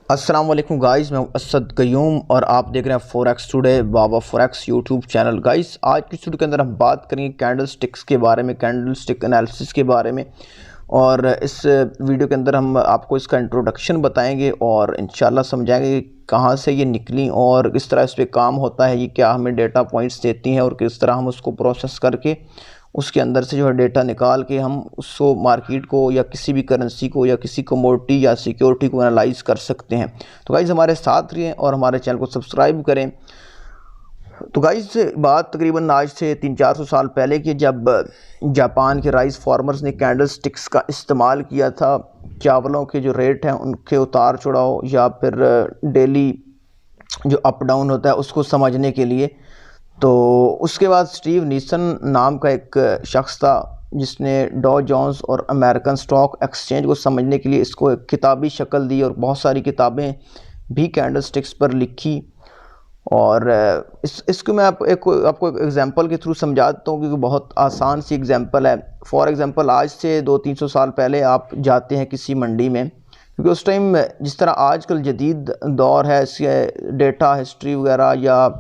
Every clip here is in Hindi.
अस्सलाम वालेकुम गाइस, मैं हूं असद कयूम और आप देख रहे हैं फॉरेक्स टुडे बाबा फॉरेक्स यूट्यूब चैनल। गाइस, आज की वीडियो के अंदर हम बात करेंगे कैंडल स्टिक्स के बारे में, कैंडल स्टिक एनालिसिस के बारे में। और इस वीडियो के अंदर हम आपको इसका इंट्रोडक्शन बताएंगे और इंशाल्लाह समझाएंगे कि कहाँ से ये निकली और किस तरह इस पर काम होता है, ये क्या हमें डेटा पॉइंट्स देती हैं और किस तरह हम उसको प्रोसेस करके उसके अंदर से जो है डेटा निकाल के हम उसको मार्केट को या किसी भी करेंसी को या किसी कमोडिटी या सिक्योरिटी को एनालाइज कर सकते हैं। तो गाइज़, हमारे साथ रहिए और हमारे चैनल को सब्सक्राइब करें। तो गाइज़, बात तकरीबन आज से 300-400 साल पहले की, जब जापान के राइस फार्मर्स ने कैंडल स्टिक्स का इस्तेमाल किया था चावलों के जो रेट हैं उनके उतार चढ़ाव या फिर डेली जो अप डाउन होता है उसको समझने के लिए। तो उसके बाद स्टीव नीसन नाम का एक शख्स था जिसने डॉ जोन्स और अमेरिकन स्टॉक एक्सचेंज को समझने के लिए इसको एक किताबी शक्ल दी और बहुत सारी किताबें भी कैंडल स्टिक्स पर लिखी। और इसको मैं आपको एक एग्जांपल के थ्रू समझा देता हूँ क्योंकि बहुत आसान सी एग्जांपल है। फॉर एग्जांपल, आज से 200-300 साल पहले आप जाते हैं किसी मंडी में, क्योंकि उस टाइम जिस तरह आजकल जदीद दौर है, इसके डेटा हिस्ट्री वगैरह या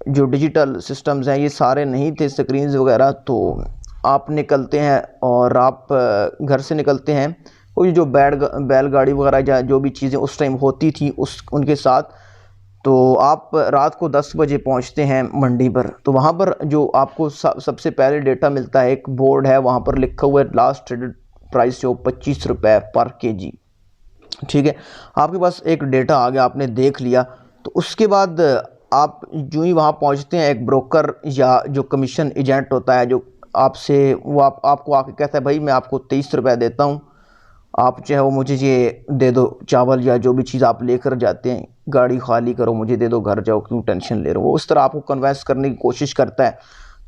जो डिजिटल सिस्टम्स हैं ये सारे नहीं थे, स्क्रीन्स वगैरह। तो आप निकलते हैं और आप घर से निकलते हैं, कोई जो बैलगाड़ी वगैरह या जो भी चीज़ें उस टाइम होती थी उनके साथ। तो आप रात को 10 बजे पहुंचते हैं मंडी पर। तो वहाँ पर जो आपको सबसे पहले डेटा मिलता है, एक बोर्ड है, वहाँ पर लिखा हुआ है लास्ट ट्रेडेड प्राइस जो 25 रुपये पर केजी। ठीक है, आपके पास एक डेटा आ गया, आपने देख लिया। तो उसके बाद आप जो ही वहाँ पहुँचते हैं, एक ब्रोकर या जो कमीशन एजेंट होता है जो आपसे वो आपको आके कहता है भाई मैं आपको 23 रुपये देता हूँ, आप चाहे वो मुझे ये दे दो, चावल या जो भी चीज़ आप लेकर जाते हैं, गाड़ी खाली करो, मुझे दे दो, घर जाओ, क्यों टेंशन ले रहे हो। वो उस तरह आपको कन्वेंस करने की कोशिश करता है।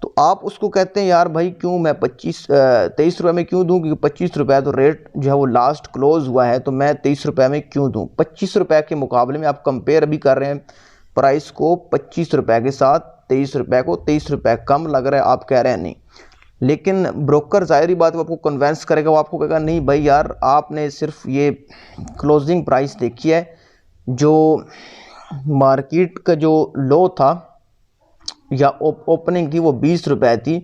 तो आप उसको कहते हैं यार भाई क्यों मैं 23 रुपये में क्यों दूं, क्योंकि 25 रुपये तो रेट जो है वो लास्ट क्लोज हुआ है, तो मैं 23 रुपये में क्यों दूं। 25 रुपये के मुकाबले में आप कंपेयर भी कर रहे हैं प्राइस को 25 रुपये के साथ, 23 रुपये को 23 रुपये कम लग रहा है, आप कह रहे हैं नहीं। लेकिन ब्रोकर ज़ाहिरी बात वो आपको कन्वेंस करेगा, वो आपको कहेगा नहीं भाई यार आपने सिर्फ ये क्लोजिंग प्राइस देखी है, जो मार्केट का जो लो था या ओपनिंग थी वो 20 रुपये थी।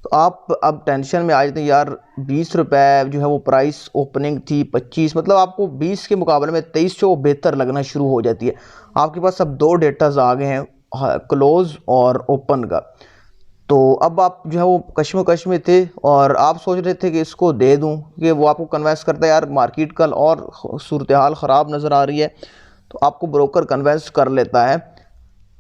तो आप अब टेंशन में आ जाते हैं यार 20 रुपये जो है वो प्राइस, ओपनिंग थी 25, मतलब आपको 20 के मुकाबले में 23 जो बेहतर लगना शुरू हो जाती है। आपके पास अब दो डेटाज आ गए हैं, क्लोज और ओपन का। तो अब आप जो है वो कश्मकश में थे और आप सोच रहे थे कि इसको दे दूं, कि वो आपको कन्वेंस करता है यार मार्केट कल और सूरत हाल ख़राब नज़र आ रही है। तो आपको ब्रोकर कन्वेंस कर लेता है।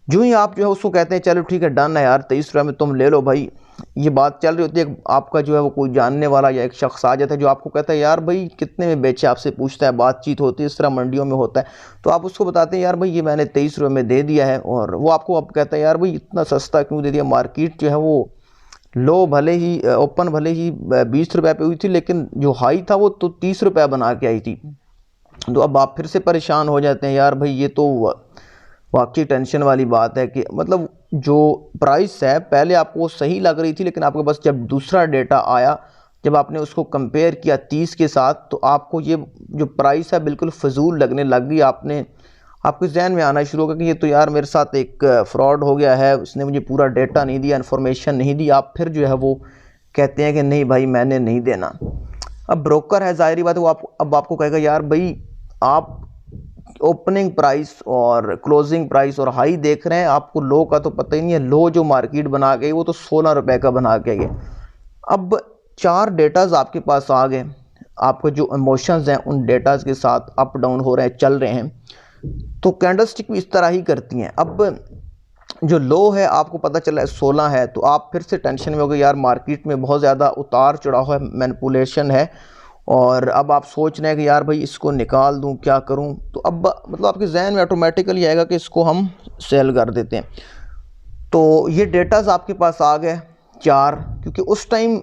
जो ही आप जो है उसको कहते हैं चलो ठीक है डन है यार, 23 रुपये में तुम ले लो भाई। ये बात चल रही होती है, आपका जो है वो कोई जानने वाला या एक शख्स आ जाता है जो आपको कहता है यार भाई कितने में बेचे, आपसे पूछता है, बातचीत होती है, इस तरह मंडियों में होता है। तो आप उसको बताते हैं यार भाई ये मैंने 23 रुपये में दे दिया है, और वो आपको अब कहता है यार भाई इतना सस्ता क्यों दे दिया, मार्केट जो है वो लो भले ही ओपन भले ही 20 रुपये पे हुई थी, लेकिन जो हाई था वो तो 30 रुपये बना के आई थी। तो अब आप फिर से परेशान हो जाते हैं यार भाई ये तो वाकई टेंशन वाली बात है कि मतलब जो प्राइस है पहले आपको सही लग रही थी, लेकिन आपके पास जब दूसरा डेटा आया, जब आपने उसको कंपेयर किया 30 के साथ, तो आपको ये जो प्राइस है बिल्कुल फजूल लगने लग गई। आपके जहन में आना शुरू हो गया कि ये तो यार मेरे साथ एक फ्रॉड हो गया है, उसने मुझे पूरा डेटा नहीं दिया, इन्फॉर्मेशन नहीं दी। आप फिर जो है वो कहते हैं कि नहीं भाई मैंने नहीं देना। अब ब्रोकर है, ज़ाहिरी बात है, वो अब आपको कहेगा यार भाई आप ओपनिंग प्राइस और क्लोजिंग प्राइस और हाई देख रहे हैं, आपको लो का तो पता ही नहीं है। लो जो मार्केट बना गई वो तो 16 रुपये का बना के गए। अब 4 डेटाज आपके पास आ गए, आपके जो इमोशंस हैं उन डेटाज के साथ अप डाउन हो रहे हैं, चल रहे हैं। तो कैंडलस्टिक भी इस तरह ही करती हैं। अब जो लो है आपको पता चला है 16 है, तो आप फिर से टेंशन में हो गए यार मार्केट में बहुत ज़्यादा उतार चढ़ाव है, मैनिपुलेशन है, और अब आप सोच रहे हैं कि यार भाई इसको निकाल दूं, क्या करूं। तो अब मतलब आपके जहन में ऑटोमेटिकली आएगा कि इसको हम सेल कर देते हैं। तो ये डेटाज आपके पास आ गए 4, क्योंकि उस टाइम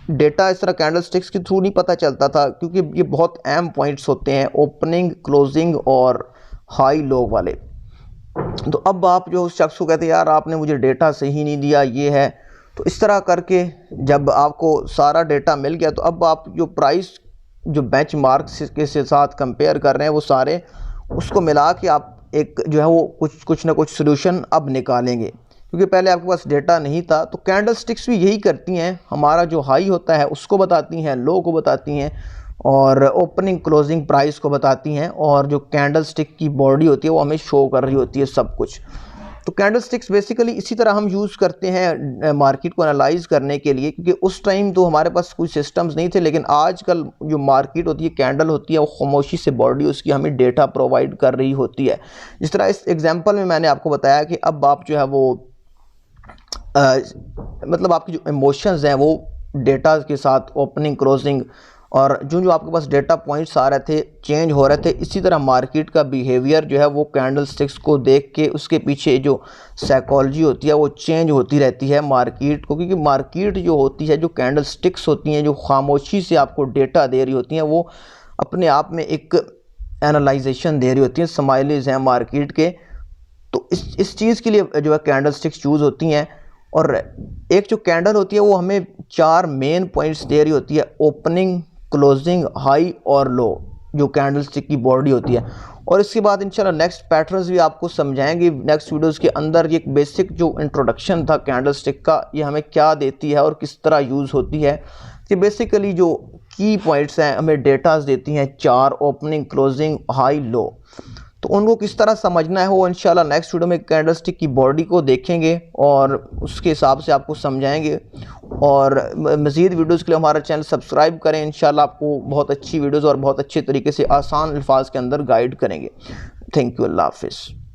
डेटा इस तरह कैंडल स्टिक्स के थ्रू नहीं पता चलता था, क्योंकि ये बहुत अहम पॉइंट्स होते हैं, ओपनिंग, क्लोजिंग और हाई लो वाले। तो अब आप जो उस शख्स को कहते हैं यार आपने मुझे डेटा सही नहीं दिया, ये है। तो इस तरह करके जब आपको सारा डेटा मिल गया, तो अब आप जो प्राइस जो बेंचमार्क के साथ कंपेयर कर रहे हैं वो सारे उसको मिला के आप एक जो है वो कुछ ना कुछ सोल्यूशन अब निकालेंगे, क्योंकि पहले आपके पास डेटा नहीं था। तो कैंडल स्टिक्स भी यही करती हैं, हमारा जो हाई होता है उसको बताती हैं, लो को बताती हैं, और ओपनिंग क्लोजिंग प्राइस को बताती हैं, और जो कैंडल स्टिक की बॉडी होती है वो हमें शो कर रही होती है सब कुछ। तो कैंडल स्टिक्स बेसिकली इसी तरह हम यूज़ करते हैं मार्केट को एनालाइज करने के लिए, क्योंकि उस टाइम तो हमारे पास कोई सिस्टम्स नहीं थे, लेकिन आजकल जो मार्केट होती है, कैंडल होती है, वो खामोशी से बॉडी उसकी हमें डेटा प्रोवाइड कर रही होती है। जिस तरह इस एग्जांपल में मैंने आपको बताया कि अब आप जो है वो मतलब आपकी जो इमोशंस हैं वो डेटा के साथ ओपनिंग क्लोजिंग और जो आपके पास डेटा पॉइंट्स आ रहे थे चेंज हो रहे थे, इसी तरह मार्केट का बिहेवियर जो है वो कैंडल स्टिक्स को देख के उसके पीछे जो साइकोलॉजी होती है वो चेंज होती रहती है मार्केट को। क्योंकि मार्केट जो होती है, जो कैंडल स्टिक्स होती हैं, जो खामोशी से आपको डेटा दे रही होती हैं, वो अपने आप में एक एनालाइजेशन दे रही होती हैं, स्माइलीज हैं मार्केट के। तो इस चीज़ के लिए जो है कैंडल स्टिक्स यूज़ होती हैं। और एक जो कैंडल होती है वो हमें 4 मेन पॉइंट्स दे रही होती है, ओपनिंग, क्लोजिंग, हाई और लो, जो कैंडल स्टिक की बॉडी होती है। और इसके बाद इंशाल्लाह नेक्स्ट पैटर्न्स भी आपको समझाएंगे नेक्स्ट वीडियोस के अंदर। ये एक बेसिक जो इंट्रोडक्शन था कैंडल स्टिक का, ये हमें क्या देती है और किस तरह यूज़ होती है। कि बेसिकली जो की पॉइंट्स हैं हमें डेटास देती हैं 4, ओपनिंग, क्लोजिंग, हाई, लो। तो उनको किस तरह समझना है वो इंशाल्लाह नेक्स्ट वीडियो में कैंडल स्टिक की बॉडी को देखेंगे और उसके हिसाब से आपको समझाएंगे। और मज़ीद वीडियोस के लिए हमारा चैनल सब्सक्राइब करें। इंशाल्लाह आपको बहुत अच्छी वीडियोस और बहुत अच्छे तरीके से आसान अल्फाज के अंदर गाइड करेंगे। थैंक यू, अल्लाह हाफिज़।